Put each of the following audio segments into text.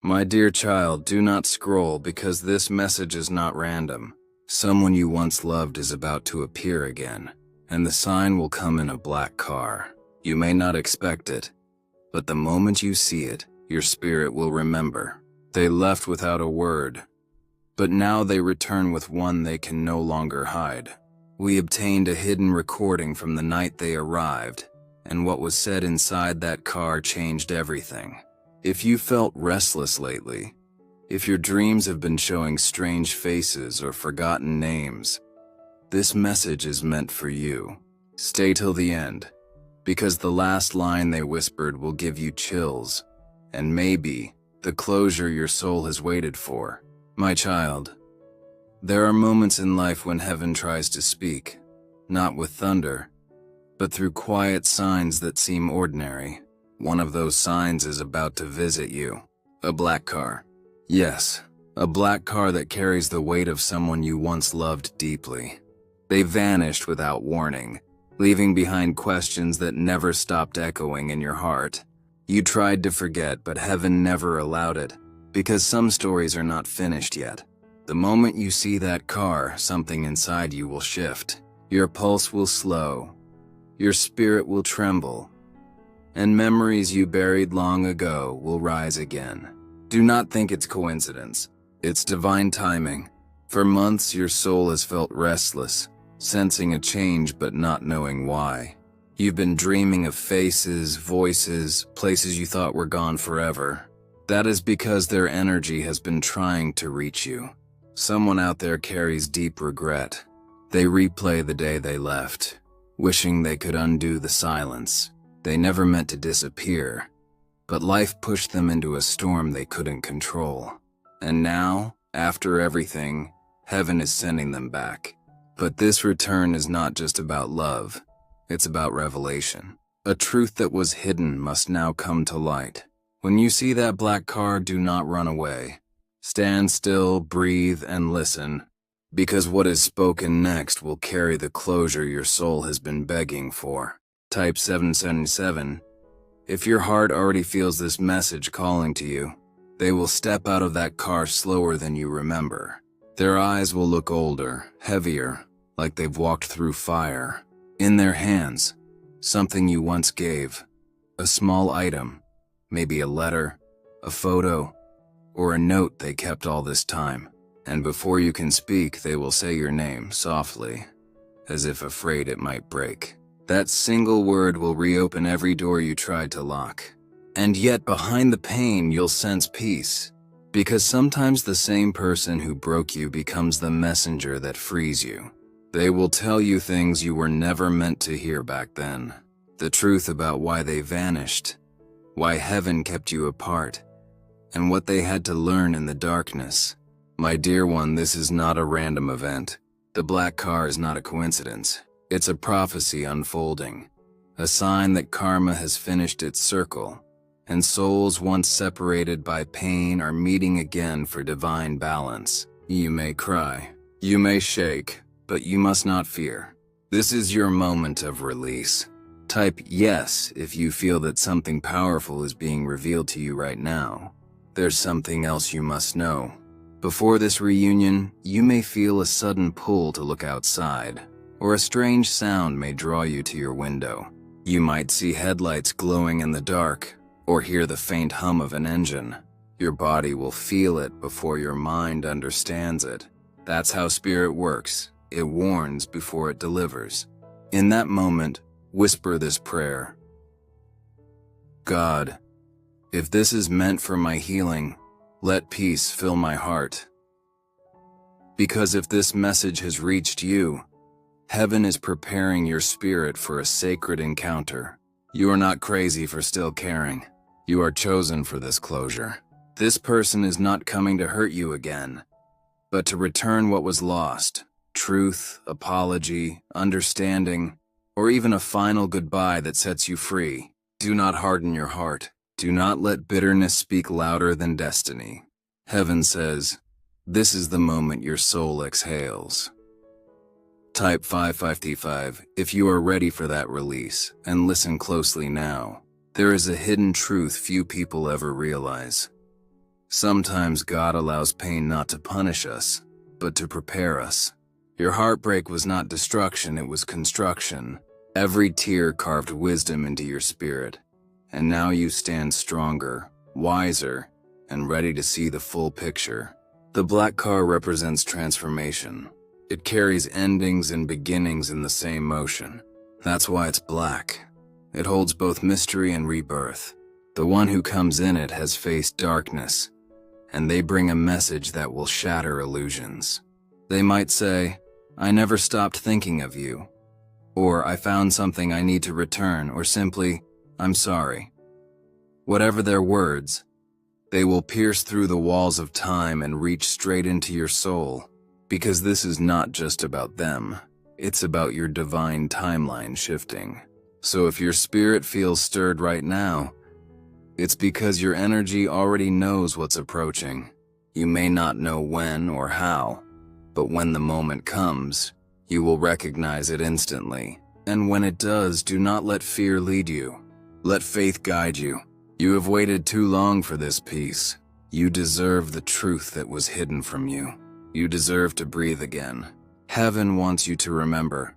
My dear child, do not scroll because this message is not random. Someone you once loved is about to appear again, and the sign will come in a black car. You may not expect it, but the moment you see it, your spirit will remember. They left without a word, but now they return with one they can no longer hide. We obtained a hidden recording from the night they arrived, and what was said inside that car changed everything. If you felt restless lately, if your dreams have been showing strange faces or forgotten names, this message is meant for you. Stay till the end, because the last line they whispered will give you chills, and maybe the closure your soul has waited for. My child, there are moments in life when heaven tries to speak, not with thunder, but through quiet signs that seem ordinary. One of those signs is about to visit you. A black car. Yes, a black car that carries the weight of someone you once loved deeply. They vanished without warning, leaving behind questions that never stopped echoing in your heart. You tried to forget, but heaven never allowed it, because some stories are not finished yet. The moment you see that car, something inside you will shift. Your pulse will slow. Your spirit will tremble. And memories you buried long ago will rise again. Do not think it's coincidence. It's divine timing. For months, your soul has felt restless, sensing a change but not knowing why. You've been dreaming of faces, voices, places you thought were gone forever. That is because their energy has been trying to reach you. Someone out there carries deep regret. They replay the day they left, wishing they could undo the silence. They never meant to disappear, but life pushed them into a storm they couldn't control. And now, after everything, heaven is sending them back. But this return is not just about love, it's about revelation. A truth that was hidden must now come to light. When you see that black car, do not run away. Stand still, breathe, and listen, because what is spoken next will carry the closure your soul has been begging for. Type 777. If your heart already feels this message calling to you, they will step out of that car slower than you remember. Their eyes will look older, heavier, like they've walked through fire. In their hands, something you once gave, a small item, maybe a letter, a photo, or a note they kept all this time. And before you can speak, they will say your name softly, as if afraid it might break. That single word will reopen every door you tried to lock. And yet behind the pain, you'll sense peace, because sometimes the same person who broke you becomes the messenger that frees you. They will tell you things you were never meant to hear back then. The truth about why they vanished, why heaven kept you apart, and what they had to learn in the darkness. My dear one, this is not a random event. The black car is not a coincidence. It's a prophecy unfolding, a sign that karma has finished its circle, and souls once separated by pain are meeting again for divine balance. You may cry, you may shake, but you must not fear. This is your moment of release. Type yes if you feel that something powerful is being revealed to you right now. There's something else you must know. Before this reunion, you may feel a sudden pull to look outside, or a strange sound may draw you to your window. You might see headlights glowing in the dark, or hear the faint hum of an engine. Your body will feel it before your mind understands it. That's how spirit works. It warns before it delivers. In that moment, whisper this prayer. God, if this is meant for my healing, let peace fill my heart. Because if this message has reached you, heaven is preparing your spirit for a sacred encounter. You are not crazy for still caring. You are chosen for this closure. This person is not coming to hurt you again, but to return what was lost. Truth, apology, understanding, or even a final goodbye that sets you free. Do not harden your heart. Do not let bitterness speak louder than destiny. Heaven says, this is the moment your soul exhales. Type 555 if you are ready for that release, and listen closely now. There is a hidden truth few people ever realize. Sometimes God allows pain not to punish us, but to prepare us. Your heartbreak was not destruction, it was construction. Every tear carved wisdom into your spirit, and now you stand stronger, wiser, and ready to see the full picture. The black car represents transformation. It carries endings and beginnings in the same motion. That's why it's black. It holds both mystery and rebirth. The one who comes in it has faced darkness, and they bring a message that will shatter illusions. They might say, "I never stopped thinking of you," or "I found something I need to return," or simply, "I'm sorry." Whatever their words, they will pierce through the walls of time and reach straight into your soul, because this is not just about them, it's about your divine timeline shifting. So if your spirit feels stirred right now, it's because your energy already knows what's approaching. You may not know when or how, but when the moment comes, you will recognize it instantly. And when it does, do not let fear lead you. Let faith guide you. You have waited too long for this peace. You deserve the truth that was hidden from you. You deserve to breathe again. Heaven wants you to remember,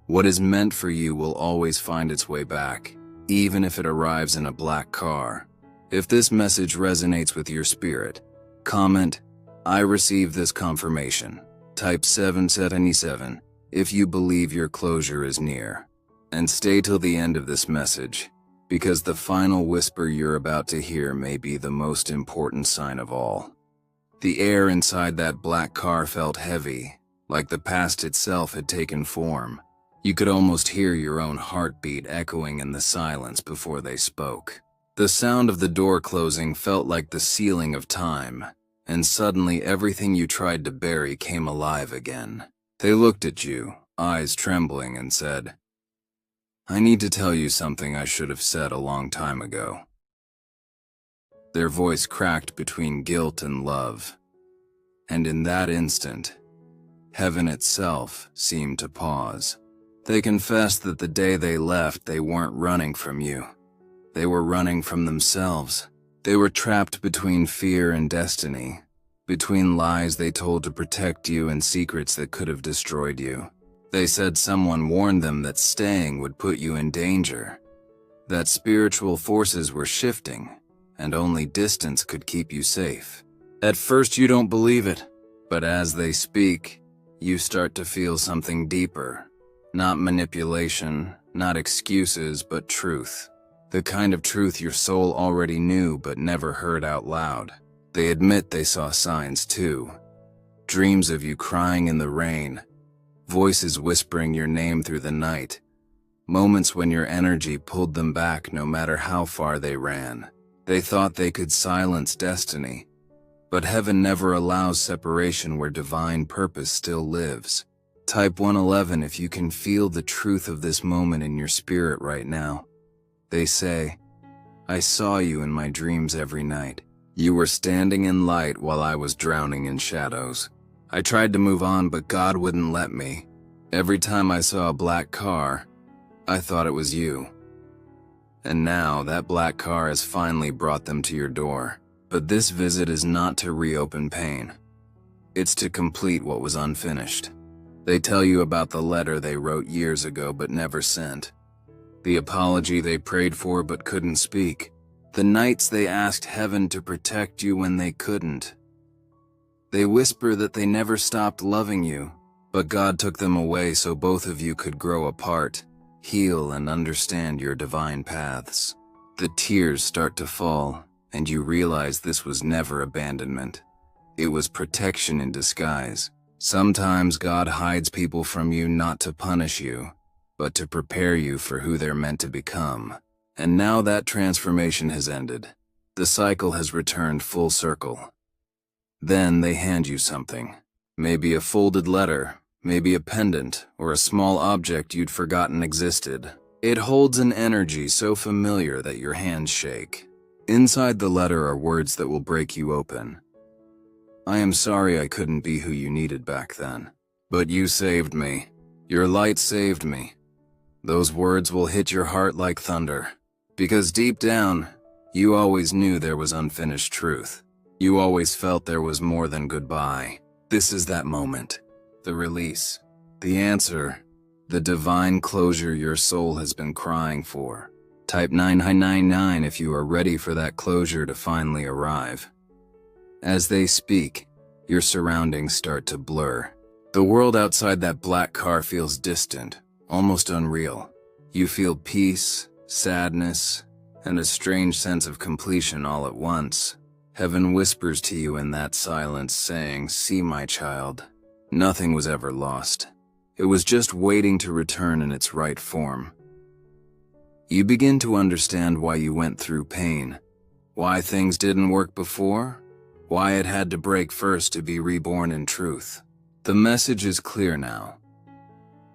what is meant for you will always find its way back, even if it arrives in a black car. If this message resonates with your spirit, comment, "I receive this confirmation." Type 777 if you believe your closure is near. And stay till the end of this message, because the final whisper you're about to hear may be the most important sign of all. The air inside that black car felt heavy, like the past itself had taken form. You could almost hear your own heartbeat echoing in the silence before they spoke. The sound of the door closing felt like the sealing of time, and suddenly everything you tried to bury came alive again. They looked at you, eyes trembling, and said, "I need to tell you something I should have said a long time ago." Their voice cracked between guilt and love, and in that instant, heaven itself seemed to pause. They confessed that the day they left, they weren't running from you. They were running from themselves. They were trapped between fear and destiny, between lies they told to protect you and secrets that could have destroyed you. They said someone warned them that staying would put you in danger, that spiritual forces were shifting, and only distance could keep you safe. At first you don't believe it, but as they speak, you start to feel something deeper. Not manipulation, not excuses, but truth. The kind of truth your soul already knew but never heard out loud. They admit they saw signs too. Dreams of you crying in the rain, voices whispering your name through the night, moments when your energy pulled them back no matter how far they ran. They thought they could silence destiny, but heaven never allows separation where divine purpose still lives. Type 111 if you can feel the truth of this moment in your spirit right now. They say, "I saw you in my dreams every night. You were standing in light while I was drowning in shadows. I tried to move on, but God wouldn't let me. Every time I saw a black car, I thought it was you." And now that black car has finally brought them to your door. But this visit is not to reopen pain. It's to complete what was unfinished. They tell you about the letter they wrote years ago but never sent. The apology they prayed for but couldn't speak. The nights they asked heaven to protect you when they couldn't. They whisper that they never stopped loving you, but God took them away so both of you could grow apart, heal, and understand your divine paths. The tears start to fall, and you realize this was never abandonment. It was protection in disguise. Sometimes God hides people from you not to punish you, but to prepare you for who they're meant to become. And now that transformation has ended. The cycle has returned full circle. Then they hand you something. Maybe a folded letter, maybe a pendant, or a small object you'd forgotten existed. It holds an energy so familiar that your hands shake. Inside the letter are words that will break you open. "I am sorry I couldn't be who you needed back then, but you saved me. Your light saved me." Those words will hit your heart like thunder, because deep down, you always knew there was unfinished truth. You always felt there was more than goodbye. This is that moment. The release. The answer. The divine closure your soul has been crying for. Type 9999 if you are ready for that closure to finally arrive. As they speak, your surroundings start to blur. The world outside that black car feels distant, almost unreal. You feel peace, sadness, and a strange sense of completion all at once. Heaven whispers to you in that silence, saying, "See, my child, nothing was ever lost. It was just waiting to return in its right form." You begin to understand why you went through pain, why things didn't work before, why it had to break first to be reborn in truth. The message is clear now.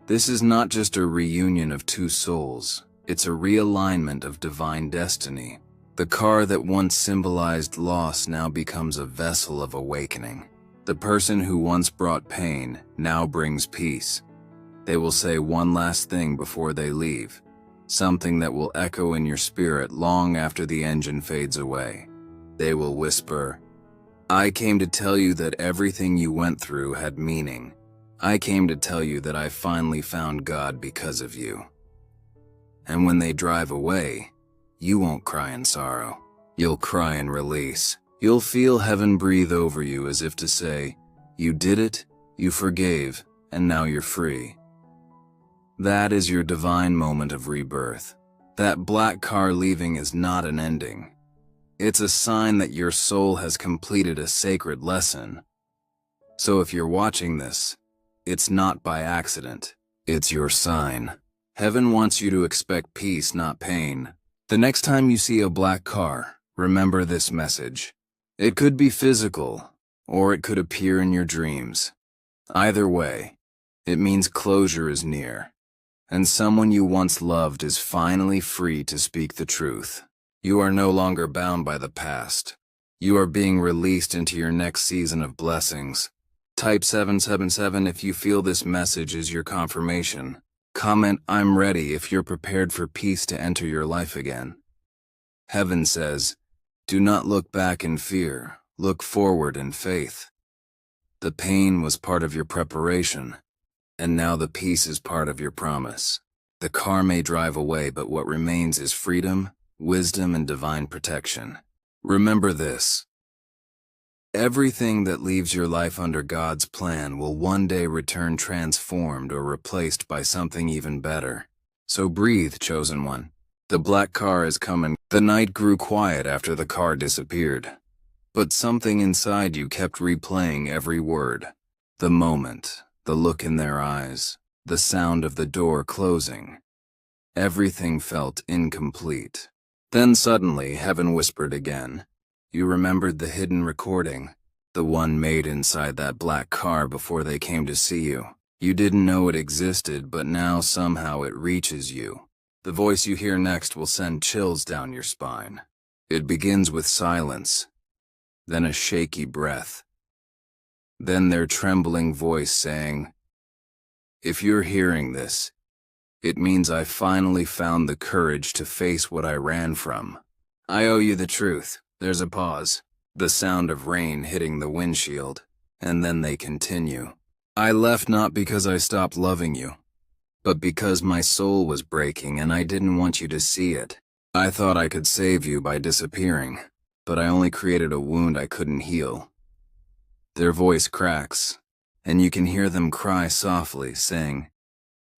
This is not just a reunion of two souls, it's a realignment of divine destiny. The car that once symbolized loss now becomes a vessel of awakening. The person who once brought pain now brings peace. They will say one last thing before they leave, something that will echo in your spirit long after the engine fades away. They will whisper, "I came to tell you that everything you went through had meaning. I came to tell you that I finally found God because of you." And when they drive away, you won't cry in sorrow. You'll cry in release. You'll feel heaven breathe over you as if to say, "You did it, you forgave, and now you're free." That is your divine moment of rebirth. That black car leaving is not an ending. It's a sign that your soul has completed a sacred lesson. So if you're watching this, it's not by accident. It's your sign. Heaven wants you to expect peace, not pain. The next time you see a black car, remember this message. It could be physical, or it could appear in your dreams. Either way, it means closure is near, and someone you once loved is finally free to speak the truth. You are no longer bound by the past. You are being released into your next season of blessings. Type 777 if you feel this message is your confirmation. Comment, "I'm ready" if you're prepared for peace to enter your life again. Heaven says, do not look back in fear, look forward in faith. The pain was part of your preparation, and now the peace is part of your promise. The car may drive away, but what remains is freedom, wisdom, and divine protection. Remember this. Everything that leaves your life under God's plan will one day return transformed or replaced by something even better. So breathe, chosen one. The black car is coming. The night grew quiet after the car disappeared. But something inside you kept replaying every word. The moment, the look in their eyes, the sound of the door closing. Everything felt incomplete. Then suddenly, heaven whispered again. You remembered the hidden recording, the one made inside that black car before they came to see you. You didn't know it existed, but now somehow it reaches you. The voice you hear next will send chills down your spine. It begins with silence, then a shaky breath, then their trembling voice saying, "If you're hearing this, it means I finally found the courage to face what I ran from. I owe you the truth." There's a pause, the sound of rain hitting the windshield, and then they continue. "I left not because I stopped loving you, but because my soul was breaking and I didn't want you to see it. I thought I could save you by disappearing, but I only created a wound I couldn't heal." Their voice cracks, and you can hear them cry softly, saying,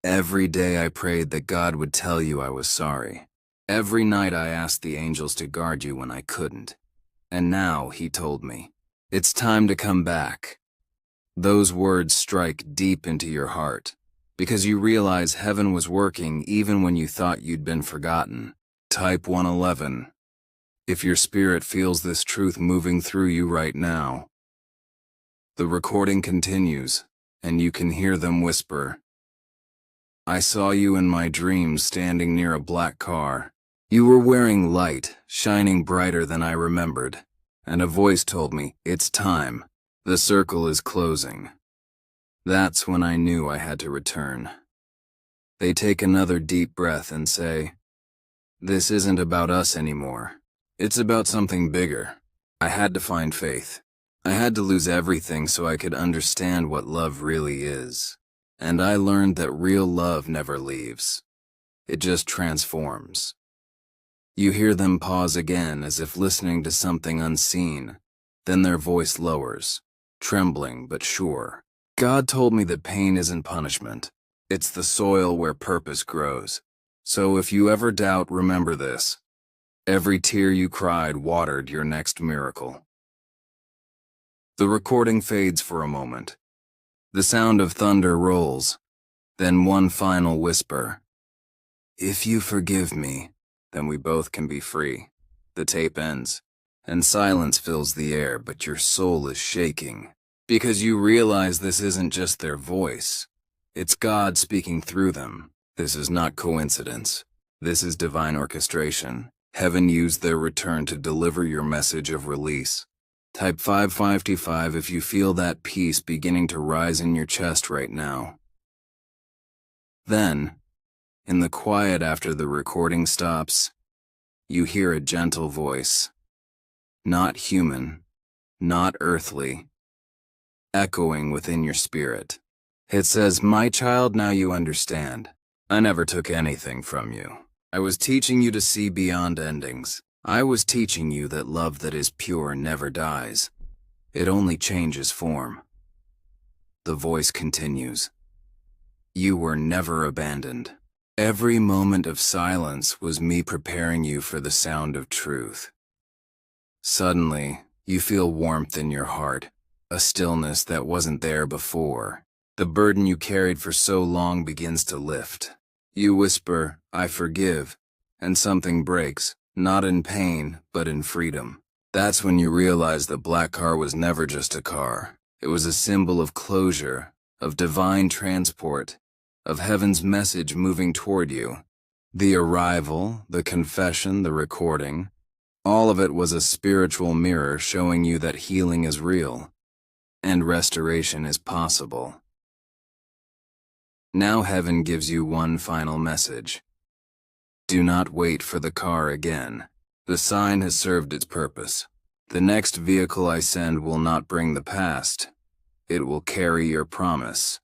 "Every day I prayed that God would tell you I was sorry. Every night I asked the angels to guard you when I couldn't. And now, he told me, it's time to come back." Those words strike deep into your heart, because you realize heaven was working even when you thought you'd been forgotten. Type 111 if your spirit feels this truth moving through you right now. The recording continues, and you can hear them whisper, "I saw you in my dreams standing near a black car. You were wearing light, shining brighter than I remembered, and a voice told me, it's time. The circle is closing." That's when I knew I had to return. They take another deep breath and say, "This isn't about us anymore. It's about something bigger. I had to find faith. I had to lose everything so I could understand what love really is. And I learned that real love never leaves. It just transforms. You hear them pause again as if listening to something unseen. Then their voice lowers, trembling but sure. God told me that pain isn't punishment. It's the soil where purpose grows. So if you ever doubt, remember this. Every tear you cried watered your next miracle. The recording fades for a moment. The sound of thunder rolls. Then one final whisper. If you forgive me, then we both can be free. The tape ends, and silence fills the air, but your soul is shaking. Because you realize this isn't just their voice. It's God speaking through them. This is not coincidence. This is divine orchestration. Heaven used their return to deliver your message of release. Type 555 if you feel that peace beginning to rise in your chest right now. Then, in the quiet after the recording stops, you hear a gentle voice. Not human, not earthly, echoing within your spirit. It says, "My child, now you understand. I never took anything from you. I was teaching you to see beyond endings. I was teaching you that love that is pure never dies. It only changes form." The voice continues. You were never abandoned. Every moment of silence was me preparing you for the sound of truth. Suddenly, you feel warmth in your heart, a stillness that wasn't there before. The burden you carried for so long begins to lift. You whisper, "I forgive," and something breaks, not in pain, but in freedom. That's when you realize the black car was never just a car. It was a symbol of closure, of divine transport, of heaven's message moving toward you. The arrival, the confession, the recording, all of it was a spiritual mirror showing you that healing is real, and restoration is possible. Now heaven gives you one final message. Do not wait for the car again. The sign has served its purpose. The next vehicle I send will not bring the past. It will carry your promise.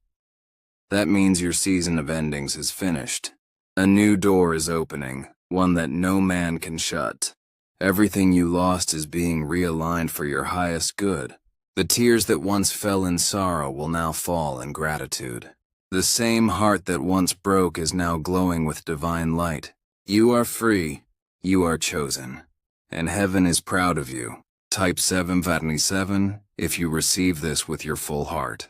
That means your season of endings is finished. A new door is opening, one that no man can shut. Everything you lost is being realigned for your highest good. The tears that once fell in sorrow will now fall in gratitude. The same heart that once broke is now glowing with divine light. You are free, you are chosen, and heaven is proud of you. Type 757 if you receive this with your full heart.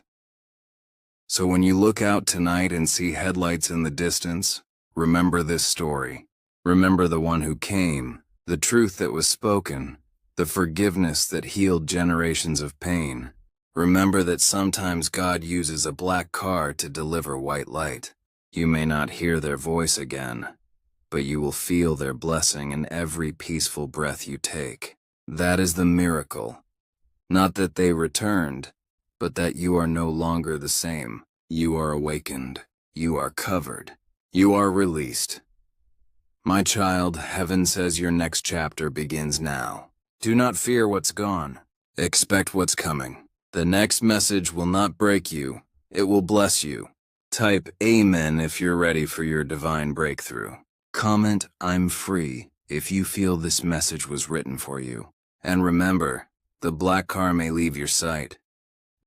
So when you look out tonight and see headlights in the distance, remember this story. Remember the one who came, the truth that was spoken, the forgiveness that healed generations of pain. Remember that sometimes God uses a black car to deliver white light. You may not hear their voice again, but you will feel their blessing in every peaceful breath you take. That is the miracle. Not that they returned, but that you are no longer the same. You are awakened. You are covered. You are released. My child, heaven says your next chapter begins now. Do not fear what's gone. Expect what's coming. The next message will not break you. It will bless you. Type Amen if you're ready for your divine breakthrough. Comment, "I'm free," if you feel this message was written for you. And remember, the black car may leave your sight,